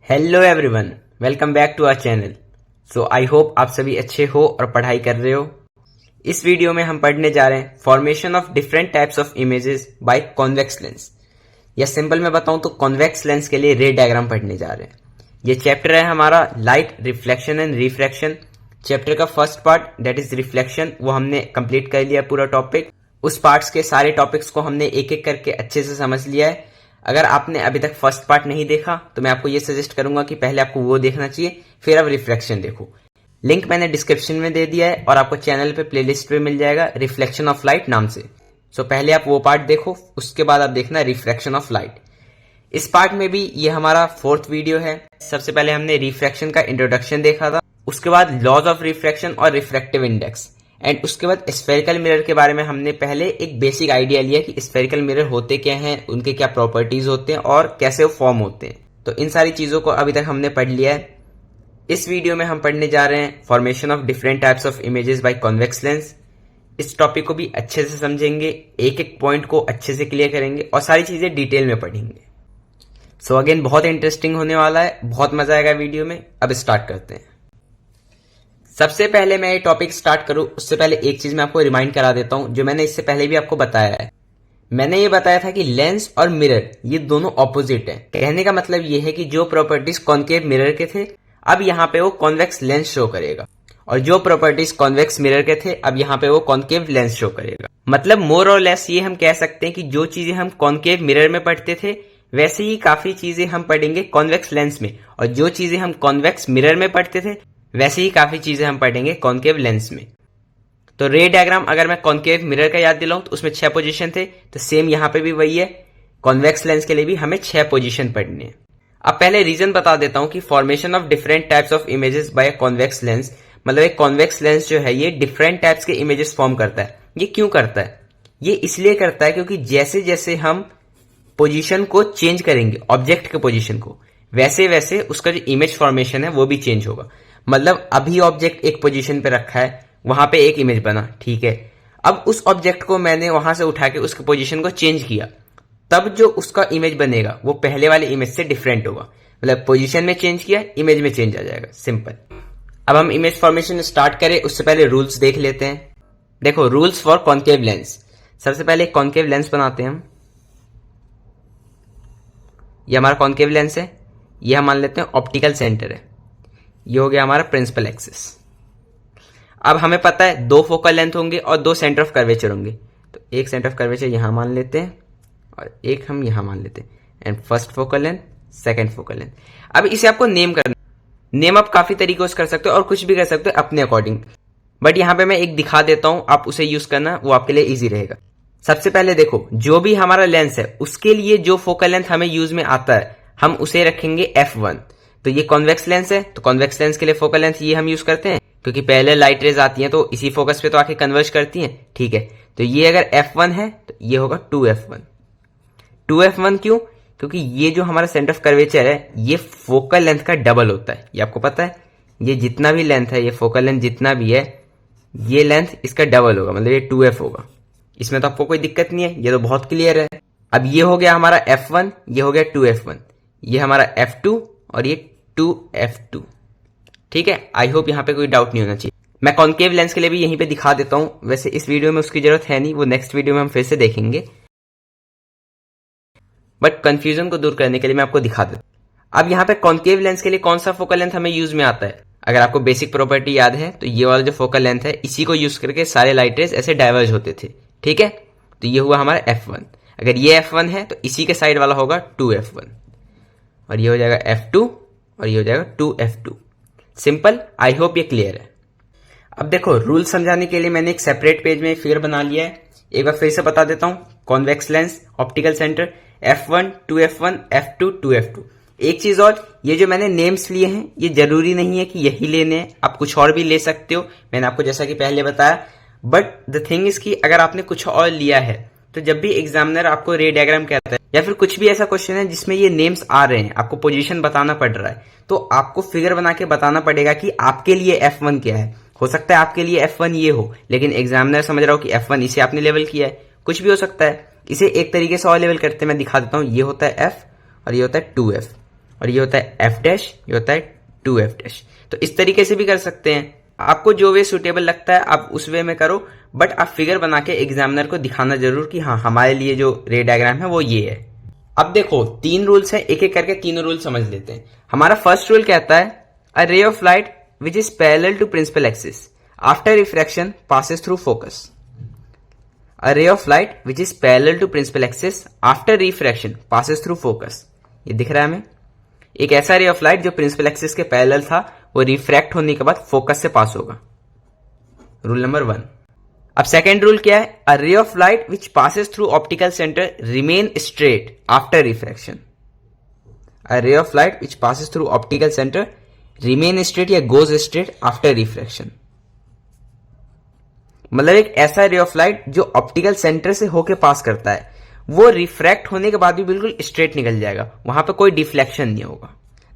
Hello everyone, welcome back to our channel. So I hope आप सभी अच्छे हो और पढ़ाई कर रहे हो। इस वीडियो में हम पढ़ने जा रहे हैं formation of different types of images by convex lens, या सिंपल में बताऊं तो कॉन्वेक्स लेंस के लिए रे डायग्राम पढ़ने जा रहे हैं। ये चैप्टर है हमारा light reflection and refraction. Chapter का first part that is reflection, वो हमने कंप्लीट कर लिया पूरा टॉपिक। उस पार्ट्स के सारे टॉपिक्स को हमने एक एक करके अच्छे से समझ लिया है। अगर आपने अभी तक फर्स्ट पार्ट नहीं देखा तो मैं आपको ये सजेस्ट करूंगा कि पहले आपको वो देखना चाहिए, फिर आप रिफ्लेक्शन देखो। लिंक मैंने डिस्क्रिप्शन में दे दिया है और आपको चैनल पे प्लेलिस्ट पे मिल जाएगा रिफ्लेक्शन ऑफ लाइट नाम से। सो पहले आप वो पार्ट देखो, उसके बाद आप देखना रिफ्रैक्शन ऑफ लाइट। इस पार्ट में भी ये हमारा फोर्थ वीडियो है। सबसे पहले हमने रिफ्रैक्शन का इंट्रोडक्शन देखा था, उसके बाद लॉज ऑफ रिफ्रैक्शन और रिफ्रैक्टिव इंडेक्स, एंड उसके बाद स्फेरिकल मिरर के बारे में हमने पहले एक बेसिक आइडिया लिया कि स्फेरिकल मिरर होते क्या हैं, उनके क्या प्रॉपर्टीज होते हैं और कैसे वो फॉर्म होते हैं। तो इन सारी चीजों को अभी तक हमने पढ़ लिया है। इस वीडियो में हम पढ़ने जा रहे हैं formation of different types of images by convex lens. इस टॉपिक को भी अच्छे से समझेंगे, एक एक पॉइंट को अच्छे से क्लियर करेंगे और सारी चीजें डिटेल में पढ़ेंगे। सो अगेन बहुत इंटरेस्टिंग होने वाला है, बहुत मजा आएगा वीडियो में। अब स्टार्ट करते हैं। सबसे पहले मैं ये टॉपिक स्टार्ट करूं उससे पहले एक चीज मैं आपको रिमाइंड करा देता हूं, जो मैंने इससे पहले भी आपको बताया है। मैंने ये बताया था कि लेंस और मिरर ये दोनों ऑपोजिट हैं। कहने का मतलब ये है कि जो प्रॉपर्टीज कॉन्केव मिरर के थे अब यहाँ पे वो कॉन्वेक्स लेंस शो करेगा, और जो प्रॉपर्टीज कॉन्वेक्स मिरर के थे अब यहाँ पे वो कॉन्केव लेंस शो करेगा। मतलब मोर और लेस ये हम कह सकते हैं कि जो चीजें हम कॉन्केव मिरर में पढ़ते थे वैसे ही काफी चीजें हम पढ़ेंगे कॉन्वेक्स लेंस में, और जो चीजें हम कॉन्वेक्स मिरर में पढ़ते थे वैसे ही काफी चीजें हम पढ़ेंगे कॉन्केव लेंस में। तो रे डायग्राम अगर मैं कॉन्केव मिरर का याद दिलाऊं तो उसमें 6 पोजीशन थे, तो सेम यहां पे भी वही है। कॉन्वेक्स लेंस के लिए भी हमें 6 पोजीशन पढ़नी है। अब पहले रीजन बता देता हूं कि formation of different types of images by convex lens, मतलब एक कॉन्वेक्स लेंस जो है ये डिफरेंट टाइप्स के इमेजेस फॉर्म करता है। ये क्यों करता है? ये इसलिए करता है क्योंकि जैसे जैसे हम पोजीशन को चेंज करेंगे ऑब्जेक्ट के पोजीशन को, वैसे वैसे उसका जो इमेज फॉर्मेशन है वो भी चेंज होगा। मतलब अभी ऑब्जेक्ट एक पोजीशन पे रखा है, वहां पे एक इमेज बना, ठीक है। अब उस ऑब्जेक्ट को मैंने वहां से उठा के उसके पोजीशन को चेंज किया, तब जो उसका इमेज बनेगा वो पहले वाले इमेज से डिफरेंट होगा। मतलब पोजीशन में चेंज किया, इमेज में चेंज आ जाएगा, सिंपल। अब हम इमेज फॉर्मेशन स्टार्ट करें उससे पहले रूल्स देख लेते हैं। देखो, रूल्स फॉर कॉन्केव लेंस। सबसे पहले कॉन्केव लेंस बनाते हैं हम। ये हमारा कॉन्केव लेंस है, ये हम मान लेते हैं ऑप्टिकल सेंटर है। ये हो गया हमारा प्रिंसिपल एक्सिस। अब हमें पता है 2 फोकल लेंथ होंगे और 2 सेंटर ऑफ कर्वेचर होंगे, तो एक सेंटर ऑफ कर्वेचर यहां मान लेते हैं और एक हम यहां मान लेते हैं, and first focal length, second focal length. अब इसे आपको नेम करना। नेम आप काफी तरीकों से कर सकते हो और कुछ भी कर सकते हो अपने अकॉर्डिंग, बट यहां पे मैं एक दिखा देता हूं, आप उसे यूज करना, वो आपके लिए ईजी रहेगा। सबसे पहले देखो, जो भी हमारा लेंस है उसके लिए जो फोकल लेंथ हमें यूज में आता है हम उसे रखेंगे F1। तो ये कॉन्वेक्स लेंस है, तो कॉन्वेक्स लेंस के लिए फोकल लेंथ ये हम यूज करते हैं, क्योंकि पहले लाइट रेज आती हैं तो इसी फोकस पे तो आके कन्वर्ज करती हैं, ठीक है। तो ये अगर F1 है तो ये होगा 2F1। 2F1 क्यों? क्योंकि ये जो हमारा सेंटर ऑफ कर्वेचर है ये फोकल लेंथ का डबल होता है, ये आपको पता है। ये जितना भी लेंथ है, ये फोकल लेंथ जितना भी है, ये लेंथ इसका डबल होगा, मतलब ये 2F होगा। इसमें तो आपको कोई दिक्कत नहीं है, ये तो बहुत क्लियर है। अब ये हो गया हमारा F1, ये हो गया 2F1, ये हमारा F2 और ये 2F2, ठीक है। आई होप यहां पे कोई डाउट नहीं होना चाहिए। मैं कॉन्केव लेंस के लिए भी यहीं पे दिखा देता हूं, वैसे इस वीडियो में उसकी जरूरत है नहीं, वो नेक्स्ट वीडियो में हम फिर से देखेंगे, बट कंफ्यूजन को दूर करने के लिए मैं आपको दिखा देता हूं। अब यहां पे कॉन्केव लेंस के लिए कौन सा फोकल लेंथ हमें यूज में आता है? अगर आपको बेसिक प्रॉपर्टी याद है तो ये वाला जो फोकल लेंथ है इसी को यूज करके सारे लाइट रेज ऐसे डाइवर्ज होते थे, ठीक है। तो ये हुआ हमारा F1। अगर ये F1 है तो इसी के साइड वाला होगा 2F1, और ये हो जाएगा F2 और ये हो जाएगा 2F2। सिंपल, आई होप ये क्लियर है। अब देखो, रूल समझाने के लिए मैंने एक सेपरेट पेज में फिगर बना लिया है, एक बार फिर से बता देता हूं। Convex lens, optical centre, F1 2F1 F2 2F2। एक चीज और, ये जो मैंने नेम्स लिए हैं ये जरूरी नहीं है कि यही लेने हैं, आप कुछ और भी ले सकते हो, मैंने आपको जैसा कि पहले बताया। बट द थिंग इज कि अगर आपने कुछ और लिया है तो जब भी एग्जामिनर आपको रे डायग्राम कहता है या फिर कुछ भी ऐसा क्वेश्चन है जिसमें ये नेम्स आ रहे हैं, आपको पोजीशन बताना पड़ रहा है, तो आपको फिगर बना के बताना पड़ेगा कि आपके लिए F1 क्या है। हो सकता है आपके लिए F1 ये हो, लेकिन एग्जामिनर समझ रहा हो कि F1 इसे आपने लेवल किया है, कुछ भी हो सकता है। इसे एक तरीके से और लेवल करते मैं दिखा देता हूं। ये होता है F और ये होता है 2F, और ये होता है एफ डैश, ये होता है 2f डैश। तो इस तरीके से भी कर सकते हैं, आपको जो वे सुटेबल लगता है आप उस वे में करो, बट आप फिगर बना के एग्जामिनर को दिखाना जरूर कि हाँ हमारे लिए जो रे डायग्राम है वो ये है। अब देखो 3 रूल्स है, एक एक करके तीनों रूल समझ लेते हैं। हमारा फर्स्ट रूल कहता है a ray of light which is parallel to principal axis after refraction passes through focus. A ray of light which is parallel to principal axis after refraction passes through focus। ये दिख रहा है हमें, एक ऐसा ray of light जो principal axis के parallel था वो रिफ्रैक्ट होने के बाद फोकस से पास होगा। Rule number 1। अब सेकेंड रूल क्या है, a ray of light which passes through optical centre remain straight after refraction. A ray of light which passes through optical centre remain straight या goes straight after refraction. मतलब एक ऐसा ray of light जो optical centre से होके पास करता है वो रिफ्रैक्ट होने के बाद भी बिल्कुल स्ट्रेट निकल जाएगा, वहां पे कोई डिफ्लेक्शन नहीं होगा,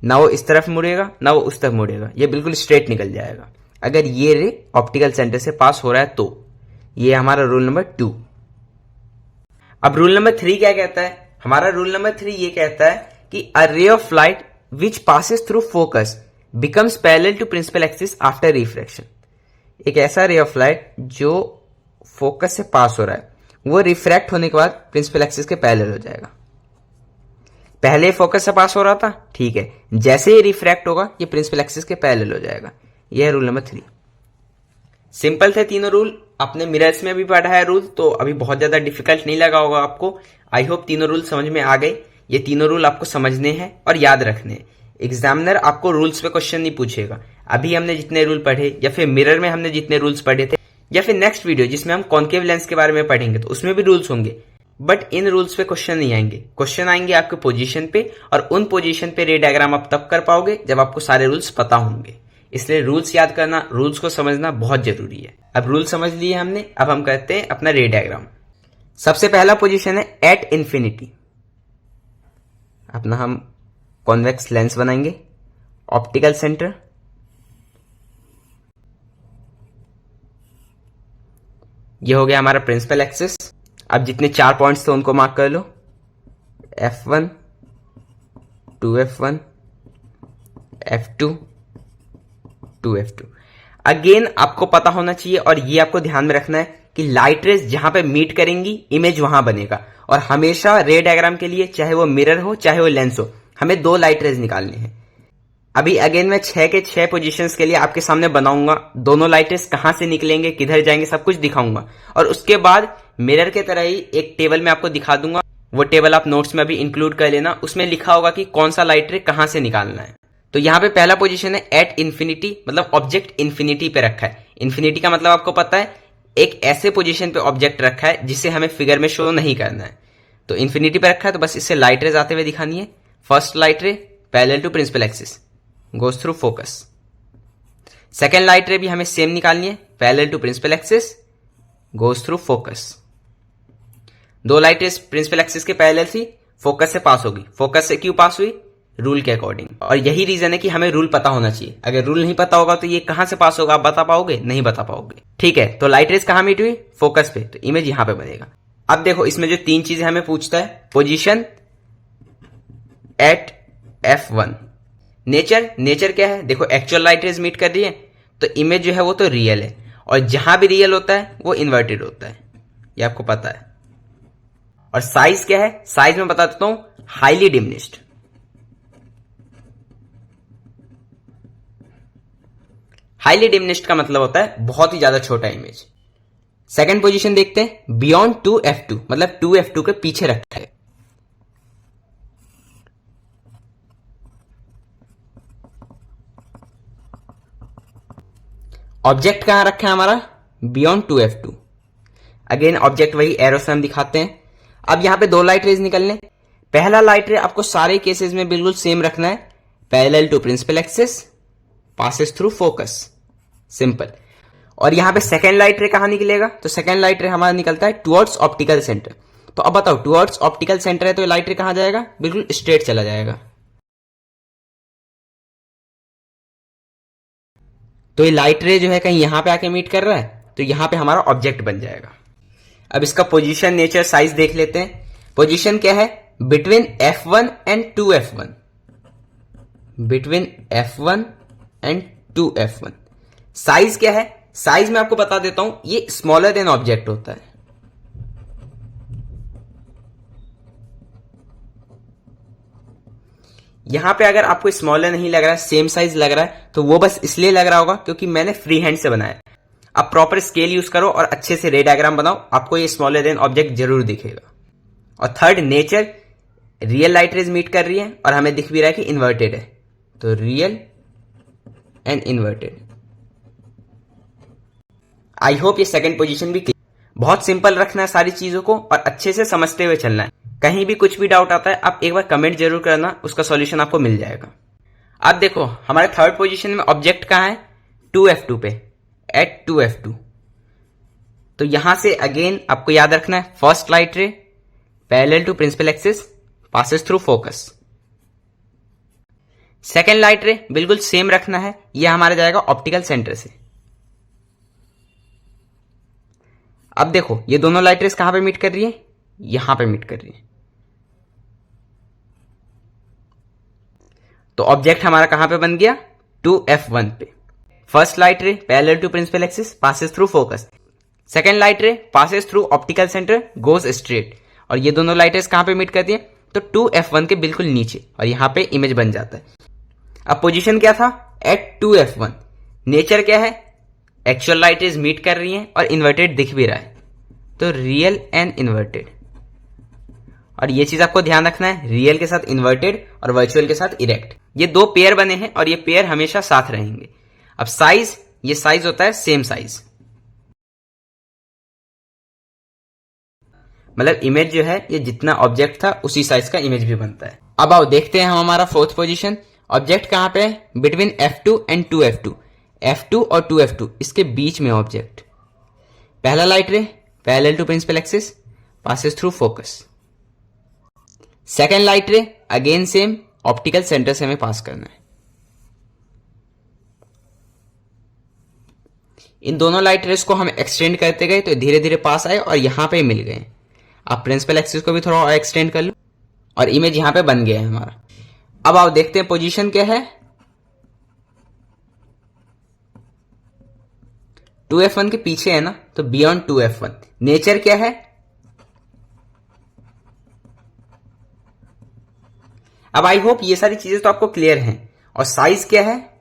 ना वो इस तरफ मुड़ेगा ना वो उस तरफ मुड़ेगा, ये बिल्कुल स्ट्रेट निकल जाएगा अगर ये रे ऑप्टिकल सेंटर से पास हो रहा है तो। ये हमारा रूल नंबर 2। अब रूल नंबर 3 क्या कहता है, हमारा रूल नंबर 3 ये कहता है कि a ray of light which passes through focus becomes parallel to principal axis after refraction. एक ऐसा रे ऑफ लाइट जो फोकस से पास हो रहा है वो रिफ्रैक्ट होने के बाद प्रिंसिपल एक्सिस के पैरेलल हो जाएगा। पहले फोकस से पास हो रहा था, ठीक है, जैसे ही रिफ्रैक्ट होगा ये प्रिंसिपल एक्सिस के पैरेलल हो जाएगा। यह है रूल नंबर 3। सिंपल थे तीनों रूल, अपने मिरर्स में भी पढ़ा है रूल, तो अभी बहुत ज्यादा डिफिकल्ट नहीं लगा होगा आपको। आई होप तीनों रूल समझ में आ गए। ये तीनों रूल आपको समझने हैं और याद रखने हैं। एग्जामिनर आपको रूल्स पे क्वेश्चन नहीं पूछेगा। अभी हमने जितने रूल पढ़े या फिर मिरर में हमने जितने रूल्स पढ़े थे या फिर नेक्स्ट वीडियो जिसमें हम कॉन्केव लेंस के बारे में पढ़ेंगे तो उसमें भी रूल्स होंगे, बट इन रूल्स पे क्वेश्चन नहीं आएंगे। क्वेश्चन आएंगे आपके पोजीशन पे, और उन पोजीशन पे रे डायग्राम आप तब कर पाओगे जब आपको सारे रूल्स पता होंगे। इसलिए रूल्स याद करना, रूल्स को समझना बहुत जरूरी है। अब रूल समझ लिए हमने, अब हम करते हैं अपना रे डायग्राम। सबसे पहला पोजीशन है एट इंफिनिटी। अपना हम कॉन्वेक्स लेंस बनाएंगे, ऑप्टिकल सेंटर, ये हो गया हमारा प्रिंसिपल एक्सिस। अब जितने 4 पॉइंट्स थे उनको मार्क कर लो, F1, 2F1, F2, 2F2। Again आपको पता होना चाहिए और ये आपको ध्यान में रखना है कि लाइट रेज जहां पे मीट करेंगी इमेज वहां बनेगा, और हमेशा रे डायग्राम के लिए चाहे वो मिरर हो चाहे वो लेंस हो हमें 2 लाइट रेज निकालने हैं। अभी अगेन मैं 6 के 6 पोजीशंस के लिए आपके सामने बनाऊंगा, दोनों लाइट रेज कहां से निकलेंगे किधर जाएंगे सब कुछ दिखाऊंगा, और उसके बाद मिरर के तरह ही एक टेबल में आपको दिखा दूंगा। वो टेबल आप नोट्स में भी इंक्लूड कर लेना, उसमें लिखा होगा कि कौन सा लाइट रे कहां से निकालना है। तो यहां पे पहला पोजीशन है एट इंफिनिटी, मतलब ऑब्जेक्ट इंफिनिटी पे रखा है। इंफिनिटी का मतलब आपको पता है, एक ऐसे पोजीशन पे ऑब्जेक्ट रखा है जिसे हमें फिगर में शो नहीं करना है। तो इंफिनिटी पे रखा है तो बस इससे लाइट रेज आते हुए दिखानी है। First light ray parallel to principal axis goes through focus. Second light ray भी हमें सेम निकालनी है, parallel to principal axis goes through focus. 2 light rays principal axis के पैरेलल थी, फोकस से पास होगी। फोकस से क्यों पास हुई? रूल के अकॉर्डिंग। और यही रीजन है कि हमें रूल पता होना चाहिए। अगर रूल नहीं पता होगा तो ये कहां से पास होगा आप बता पाओगे? नहीं बता पाओगे। ठीक है, तो लाइट रेज कहां मीट हुई? फोकस पे, तो इमेज यहां पे बनेगा। अब देखो इसमें जो 3 चीजें हमें पूछता है, पोजीशन एट F1, नेचर क्या है? देखो एक्चुअल लाइट रेज मीट कर रही है तो इमेज जो है वो तो रियल है, और जहां भी रियल होता है वो इन्वर्टेड होता है, ये आपको पता है। और साइज क्या है? साइज में बता देता हूं, हाईली डिमिनिश्ड। हाईली डिमिनिश्ड का मतलब होता है बहुत ही ज्यादा छोटा इमेज। सेकंड पोजीशन देखते हैं, बियॉन्ड 2F2, मतलब 2F2 के पीछे रखा है। ऑब्जेक्ट कहां रखा है हमारा? Beyond 2F2। अगेन ऑब्जेक्ट वही एरो से हम दिखाते हैं। अब यहां पे 2 लाइट रेज निकलने। पहला लाइट रे आपको सारे केसेस में बिल्कुल सेम रखना है, parallel to principal axis passes through focus, simple. और यहां पे सेकेंड लाइट रे कहां निकलेगा? तो सेकेंड लाइट रे हमारा निकलता है टुवर्ड्स ऑप्टिकल सेंटर। तो अब बताओ, टुवर्ड्स ऑप्टिकल सेंटर है तो लाइट रे कहां जाएगा? बिल्कुल स्ट्रेट चला जाएगा। तो ये लाइट रे जो है कहीं यहां पे आके मीट कर रहा है तो यहां पे हमारा ऑब्जेक्ट बन जाएगा। अब इसका पोजीशन, नेचर, साइज देख लेते हैं। पोजीशन क्या है? Between F1 and 2F1। Between F1 and 2F1। Size क्या है? साइज मैं आपको बता देता हूं, ये स्मॉलर देन ऑब्जेक्ट होता है। यहां पे अगर आपको स्मॉलर नहीं लग रहा है, सेम साइज लग रहा है, तो वो बस इसलिए लग रहा होगा क्योंकि मैंने फ्री हैंड से बनाया। आप प्रॉपर स्केल यूज करो और अच्छे से रे डायग्राम बनाओ, आपको ये स्मॉलर देन ऑब्जेक्ट जरूर दिखेगा। और third, nature, real light rays meet कर रही है और हमें दिख भी रहा है कि इन्वर्टेड है, तो real and inverted. I hope ये सेकंड पोजीशन भी क्लियर। बहुत सिंपल रखना है सारी चीजों को और अच्छे से समझते हुए चलना है। कहीं भी कुछ भी डाउट आता है आप एक बार कमेंट जरूर करना, उसका सॉल्यूशन आपको मिल जाएगा। अब देखो हमारे थर्ड पोजीशन में ऑब्जेक्ट कहां है? 2F2 पे, एट 2F2। तो यहां से अगेन आपको याद रखना है, first light ray parallel to principal axis passes through focus. Second light ray बिल्कुल सेम रखना है, यह हमारा जाएगा ऑप्टिकल सेंटर से। अब देखो ये दोनों लाइट रेस कहां पे मीट कर रही है? यहां पे मीट कर रही है। तो ऑब्जेक्ट हमारा कहां पे बन गया? 2F1 पे। First light ray parallel to principal axis passes through focus. Second light ray passes through optical centre, goes straight. और ये दोनों लाइट रेस कहां पे मीट करती है? तो 2F1 के बिल्कुल नीचे, और यहां पे इमेज बन जाता है। अब पोजीशन क्या था? Eight 2F1। नेचर क्या है? एक्चुअल लाइट रेज मीट कर रही हैं और इन्वर्टेड दिख भी रहा है, तो रियल एंड इन्वर्टेड। और ये चीज आपको ध्यान रखना है, रियल के साथ इन्वर्टेड और वर्चुअल के साथ इरेक्ट, ये दो पेयर बने हैं और ये पेयर हमेशा साथ रहेंगे। अब साइज, ये साइज होता है सेम साइज, मतलब इमेज जो है ये जितना ऑब्जेक्ट था उसी साइज का इमेज भी बनता है। अब आओ देखते हैं हम हमारा फोर्थ पोजीशन। ऑब्जेक्ट कहां पे है? Between F2 and 2F2। F2 और 2F2 इसके बीच में ऑब्जेक्ट। पहला light ray parallel to principal axis passes through focus. Second light ray again same, optical centre से हमें पास करना है। इन दोनों लाइट रेस को हम एक्सटेंड करते गए तो धीरे धीरे पास आए और यहां पे मिल गए। आप प्रिंसिपल एक्सिस को भी थोड़ा और एक्सटेंड कर लो और इमेज यहां पे बन गया है हमारा। अब आओ देखते हैं पोजीशन क्या है। 2F1 के पीछे है ना, तो बियॉन्ड 2F1। नेचर क्या है? अब आई होप ये सारी चीजें तो आपको क्लियर हैं। और साइज क्या है?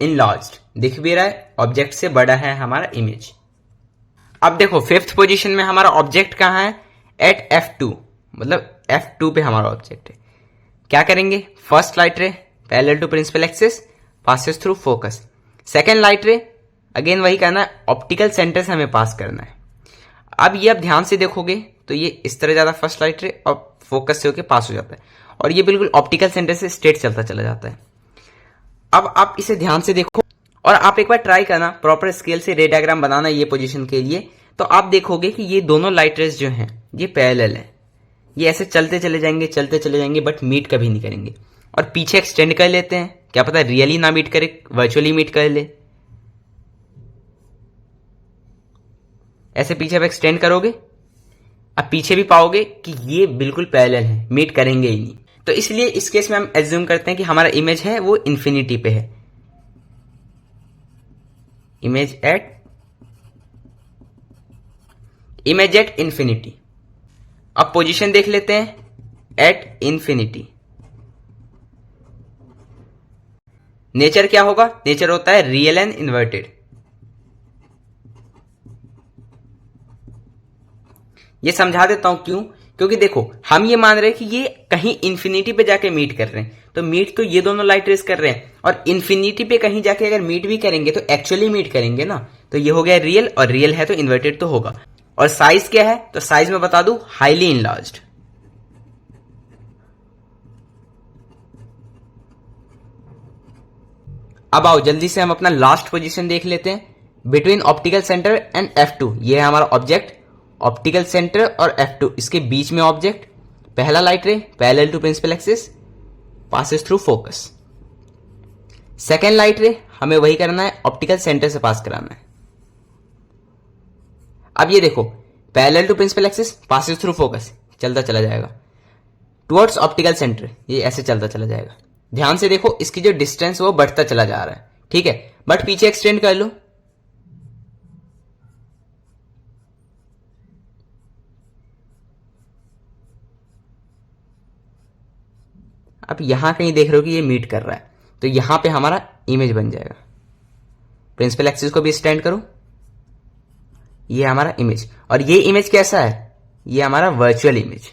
इनलार्ज्ड, दिख भी रहा है, ऑब्जेक्ट से बड़ा है हमारा इमेज। अब देखो फिफ्थ पोजीशन में हमारा ऑब्जेक्ट कहां है? एट F2, मतलब F2 पे हमारा ऑब्जेक्ट है। क्या करेंगे? First light ray parallel to principal axis passes through focus. Second light ray again वही करना है, ऑप्टिकल सेंटर से हमें पास करना है। अब ये आप ध्यान से देखोगे तो ये इस तरह जाता है फर्स्ट लाइट रे और फोकस से होके पास हो जाता है, और ये बिल्कुल ऑप्टिकल सेंटर से स्ट्रेट चलता चला जाता है। अब आप इसे ध्यान से देखो और आप एक बार ट्राई करना प्रॉपर स्केल से रे डायग्राम बनाना ये पोजीशन के लिए, तो आप देखोगे कि ये दोनों लाइट रेस जो हैं ये पैरेलल है। ये ऐसे चलते चले जाएंगे बट मीट कभी नहीं करेंगे। और पीछे एक्सटेंड कर लेते हैं, क्या पता रियली ना मीट करे, वर्चुअली मीट कर ले। ऐसे पीछे आप एक्सटेंड करोगे, अब पीछे भी पाओगे कि ये बिल्कुल पैरेलल है, मीट करेंगे ही नहीं। तो इसलिए इस केस में हम एज्यूम करते हैं कि हमारा इमेज है वो इन्फिनिटी पे है। Image at infinity. अब पोजीशन देख लेते हैं एट इन्फिनिटी। नेचर क्या होगा? नेचर होता है रियल एंड इन्वर्टेड। ये समझा देता हूं क्यों, क्योंकि देखो हम ये मान रहे हैं कि ये कहीं इन्फिनिटी पे जाके मीट कर रहे हैं, तो मीट तो ये दोनों लाइट रेस कर रहे हैं, और इन्फिनिटी पे कहीं जाके अगर मीट भी करेंगे तो एक्चुअली मीट करेंगे ना, तो ये हो गया रियल, और रियल है तो इन्वर्टेड तो होगा। और साइज क्या है? तो साइज में बता दूं, हाईली इनलार्ज्ड। अब आओ जल्दी से हम अपना लास्ट पोजीशन देख लेते हैं, between optical centre and F2। ये है हमारा ऑब्जेक्ट, ऑप्टिकल सेंटर और F2 इसके बीच में ऑब्जेक्ट। पहला light ray parallel to principal axis passes through focus. Second light ray हमें वही करना है, ऑप्टिकल सेंटर से पास कराना है। अब ये देखो parallel to principal axis passes through focus, चलता चला जाएगा। टुवर्ड्स ऑप्टिकल सेंटर, ये ऐसे चलता चला जाएगा। ध्यान से देखो, इसकी जो डिस्टेंस वो बढ़ता चला जा रहा है, ठीक है, बट पीछे एक्सटेंड कर लो। अब यहां कहीं देख रहे हो कि ये मीट कर रहा है, तो यहां पे हमारा इमेज बन जाएगा। प्रिंसिपल एक्सिस को भी स्टैंड करो, ये हमारा इमेज। और ये इमेज कैसा है? ये हमारा वर्चुअल इमेज।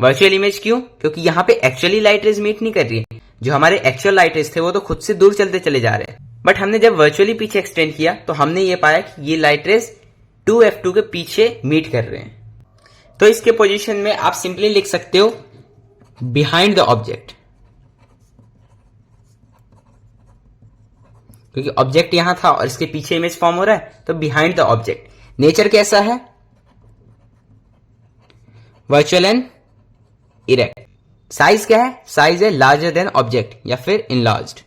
वर्चुअल इमेज क्यों? क्योंकि यहां पे एक्चुअली लाइट रेज मीट नहीं कर रही है। जो हमारे एक्चुअल लाइट रेज थे वो तो खुद से दूर चलते चले जा रहे हैं, बट हमने जब वर्चुअली पीछे एक्सटेंड किया तो हमने ये पाया कि ये लाइट रेज 2f2 के पीछे मीट कर रहे हैं। तो इसके पोजीशन में आप सिंपली लिख सकते हो बिहाइंड द ऑब्जेक्ट, क्योंकि ऑब्जेक्ट यहां था और इसके पीछे इमेज फॉर्म हो रहा है, तो बिहाइंड द ऑब्जेक्ट। नेचर कैसा है? Virtual and erect. साइज क्या है? साइज है लार्जर देन ऑब्जेक्ट या फिर इनलार्ज्ड।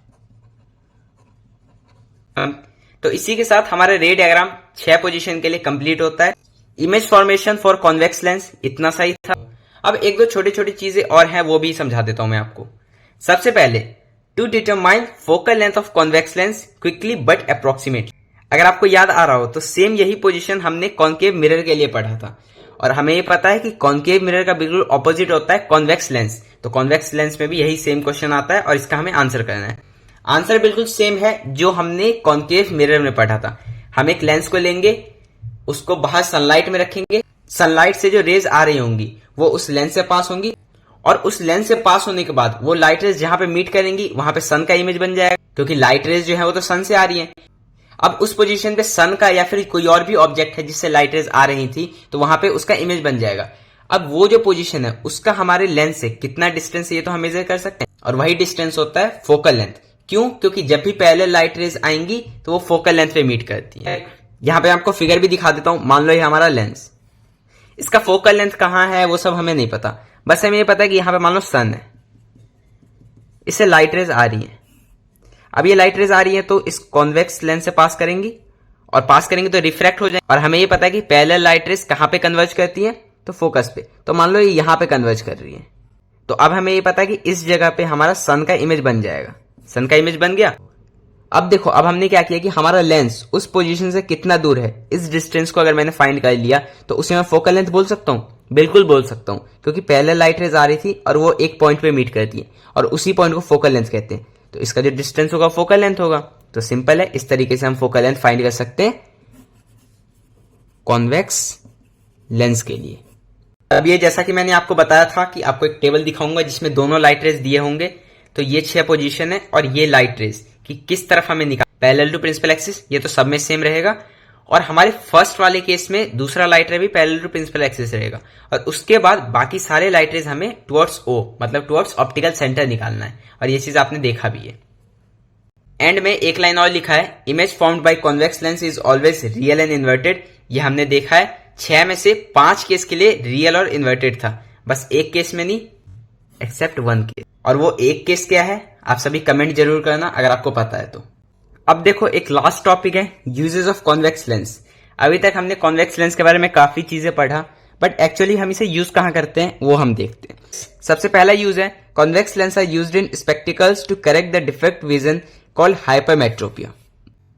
तो इसी के साथ हमारा रे डायग्राम 6 पोजीशन के लिए कंप्लीट होता है। Image formation for convex lens इतना सही था। अब एक दो छोटी छोटी चीजें और हैं, वो भी समझा देता हूं मैं आपको। सबसे पहले, to determine focal length of convex lens quickly but approximately. अगर आपको याद आ रहा हो तो सेम यही पोजीशन हमने कॉन्केव मिरर के लिए पढ़ा था, और हमें ये पता है कि कॉन्केव मिरर का बिल्कुल ऑपोजिट होता है कॉन्वेक्स लेंस। तो कॉन्वेक्स लेंस में भी यही सेम क्वेश्चन आता है और इसका हमें आंसर करना है। आंसर बिल्कुल सेम है जो हमने कॉन्केव मिरर में पढ़ा था। हम एक लेंस को लेंगे, उसको बाहर सनलाइट में रखेंगे, सनलाइट से जो रेज आ रही होंगी वो उस लेंस से पास होंगी, और उस लेंस से पास होने के बाद वो लाइट रेज जहां पे मीट करेंगी वहां पे सन का इमेज बन जाएगा, क्योंकि लाइट रेज जो है वो तो सन से आ रही है। अब उस पोजीशन पे सन का या फिर कोई और भी ऑब्जेक्ट है जिससे लाइट रेज आ रही थी, तो वहां पे उसका इमेज बन जाएगा। अब वो जो पोजीशन है उसका हमारे लेंस से कितना डिस्टेंस है ये तो हम मेजर कर सकते हैं, और वही डिस्टेंस होता है फोकल लेंथ। क्यों? क्योंकि जब भी पहले लाइट रेज आएंगी तो वो फोकल लेंथ पे मीट करती है। यहां पे आपको फिगर भी दिखा देता हूं। मान लो ये हमारा लेंस, इसका फोकल लेंथ कहां है वो सब हमें नहीं पता, बस हमें ये पता है कि यहां पे मान लो सन है, इससे लाइट रेज आ रही है। अब ये लाइट रेज आ रही है तो इस कॉन्वेक्स लेंस से पास करेंगी, और पास करेंगे तो रिफ्रैक्ट हो जाए, और हमें ये पता है कि पहले लाइट रेज कहां पे कन्वर्ज करती है? तो फोकस पे। तो मान लो ये यहां पे कन्वर्ज कर रही है, तो अब हमें ये पता है कि इस जगह पे हमारा सन का इमेज बन जाएगा। सन का इमेज बन गया। अब देखो, अब हमने क्या किया कि हमारा लेंस उस पोजीशन से कितना दूर है, इस डिस्टेंस को अगर मैंने फाइंड कर लिया तो उसे मैं फोकल लेंथ बोल सकता हूं। बिल्कुल बोल सकता हूं, क्योंकि पहले लाइट रेज आ रही थी और वो एक पॉइंट पे मीट करती है, और उसी पॉइंट को फोकल लेंथ कहते हैं। तो इसका जो डिस्टेंस होगा फोकल लेंथ होगा। तो सिंपल है, इस तरीके से हम फोकल लेंथ फाइंड कर सकते हैं कॉन्वेक्स लेंस के लिए। अब ये जैसा कि मैंने आपको बताया था कि आपको एक टेबल दिखाऊंगा जिसमें दोनों लाइट रेज दिए होंगे। तो ये 6 पोजीशन है और ये लाइट रेज कि किस तरफ हमें निकाल, पैरेलल टू प्रिंसिपल एक्सिस, ये तो सब में सेम रहेगा। और हमारे फर्स्ट वाले केस में दूसरा लाइट रे भी पैरेलल टू प्रिंसिपल एक्सिस रहेगा, और उसके बाद बाकी सारे लाइट रेज हमें टुवर्ड्स ओ, मतलब टुवर्ड्स ऑप्टिकल सेंटर निकालना है, और ये चीज आपने देखा भी है। एंड में एक लाइन और लिखा है, image formed by convex lens is always real and inverted. ये हमने देखा है 6 में से 5 केस के लिए रियल और इन्वर्टेड था, बस एक केस में नहीं, एक्सेप्ट 1 केस। और वो एक केस क्या है आप सभी कमेंट जरूर करना अगर आपको पता है तो। अब देखो, एक लास्ट टॉपिक है यूजेस ऑफ कॉन्वेक्स लेंस। अभी तक हमने कॉन्वेक्स लेंस के बारे में काफी चीजें पढ़ा, बट एक्चुअली हम इसे यूज कहां करते हैं वो हम देखते हैं। सबसे पहला यूज है, convex lens are used in spectacles to correct the defect vision called hypermetropia.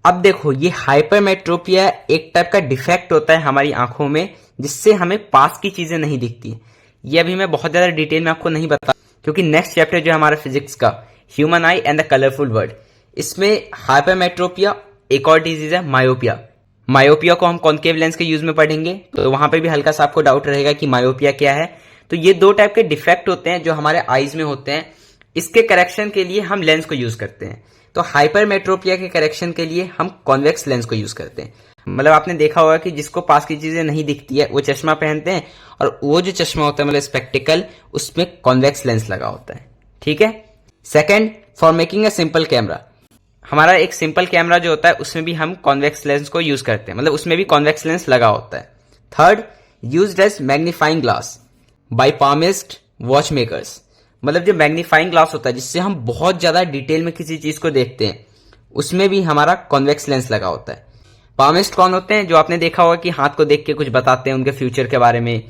अब देखो, ये हाइपरमेट्रोपिया एक टाइप का डिफेक्ट होता है हमारी आंखों में, जिससे हमें पास की चीजें नहीं दिखती। ये अभी मैं बहुत ज्यादा डिटेल में आपको नहीं बता, क्योंकि नेक्स्ट चैप्टर जो है हमारा फिजिक्स का, human I and the colourful world, इसमें हाइपरमेट्रोपिया एक और डिजीज है मायोपिया। मायोपिया को हम कॉन्केव लेंस के यूज में पढ़ेंगे, तो वहां पे भी हल्का सा आपको डाउट रहेगा कि मायोपिया क्या है। तो ये 2 टाइप के डिफेक्ट होते हैं जो हमारे आईज में होते हैं, इसके करेक्शन के लिए हम लेंस को यूज करते हैं। तो हाइपरमेट्रोपिया के करेक्शन के लिए हम कॉन्वेक्स लेंस को यूज करते हैं। मतलब आपने देखा होगा कि जिसको पास की चीजें नहीं दिखती है वो चश्मा पहनते हैं, और वो जो चश्मा होता है मतलब स्पेक्टिकल, उसमें कॉन्वेक्स लेंस लगा होता है। ठीक है। Second, for making a simple camera, हमारा एक सिंपल कैमरा जो होता है उसमें भी हम कॉन्वेक्स लेंस को यूज करते हैं, मतलब उसमें भी कॉन्वेक्स लेंस लगा होता है। Third, used as magnifying glass by palmist watch makers, मतलब जो मैग्नीफाइंग ग्लास होता है जिससे हम बहुत ज्यादा डिटेल में किसी चीज को देखते हैं, उसमें भी हमारा कॉन्वेक्स लेंस लगा होता है। पामिस्ट कौन होते हैं? जो आपने देखा होगा कि हाथ को देख के कुछ बताते हैं उनके फ्यूचर के बारे में,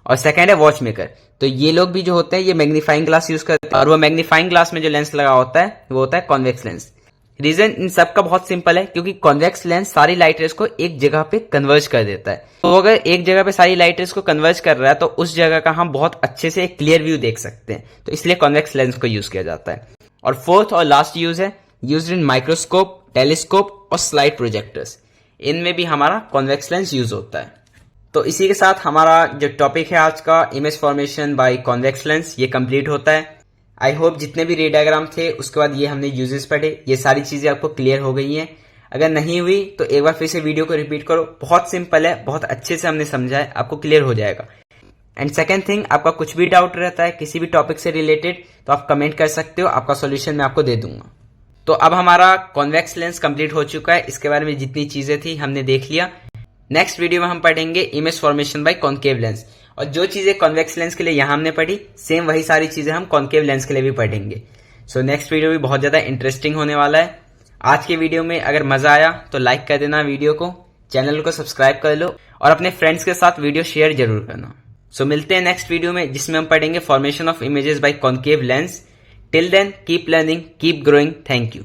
और सेकंड है वॉच मेकर। तो ये लोग भी जो होते हैं ये मैग्नीफाइंग ग्लास यूज करते हैं और वो मैग्नीफाइंग ग्लास में जो लेंस लगा होता है वो होता है कॉन्वेक्स लेंस। रीजन इन सब का बहुत सिंपल है, क्योंकि कॉन्वेक्स लेंस सारी लाइट रेज को एक जगह पे कन्वर्ज कर देता है। तो अगर एक जगह पे सारी लाइट रेज को कन्वर्ज कर रहा है तो उस जगह का हम बहुत अच्छे से एक क्लियर व्यू देख सकते हैं, तो इसलिए कॉन्वेक्स लेंस को यूज किया जाता है। और फोर्थ और लास्ट यूज है यूज्ड इन माइक्रोस्कोप, टेलीस्कोप और स्लाइड प्रोजेक्टर्स। इनमें भी हमारा कॉन्वेक्स लेंस यूज होता है। तो इसी के साथ हमारा जो टॉपिक है आज का, image formation by convex lens, ये कंप्लीट होता है। आई होप जितने भी रे डायग्राम थे उसके बाद ये हमने यूजेस पढ़े, ये सारी चीजें आपको क्लियर हो गई हैं। अगर नहीं हुई तो एक बार फिर से वीडियो को रिपीट करो, बहुत सिंपल है, बहुत अच्छे से हमने समझा है, आपको क्लियर हो जाएगा। एंड सेकेंड थिंग, आपका कुछ भी डाउट रहता है किसी भी टॉपिक से रिलेटेड तो आप कमेंट कर सकते हो, आपका सॉल्यूशन मैं आपको दे दूंगा। तो अब हमारा कॉन्वेक्स लेंस कंप्लीट हो चुका है, इसके बारे में जितनी चीजें थी हमने देख लिया। नेक्स्ट वीडियो में हम पढ़ेंगे image formation by concave lens, और जो चीजें कॉन्वेक्स लेंस के लिए यहां हमने पढ़ी सेम वही सारी चीजें हम कॉन्केव लेंस के लिए भी पढ़ेंगे। सो नेक्स्ट वीडियो भी बहुत ज्यादा इंटरेस्टिंग होने वाला है। आज के वीडियो में अगर मजा आया तो लाइक कर देना वीडियो को, चैनल को सब्सक्राइब कर लो और अपने फ्रेंड्स के साथ वीडियो शेयर जरूर करना। सो मिलते हैं नेक्स्ट वीडियो में जिसमें हम पढ़ेंगे formation of images by concave lens. Till then keep learning, keep growing, thank you.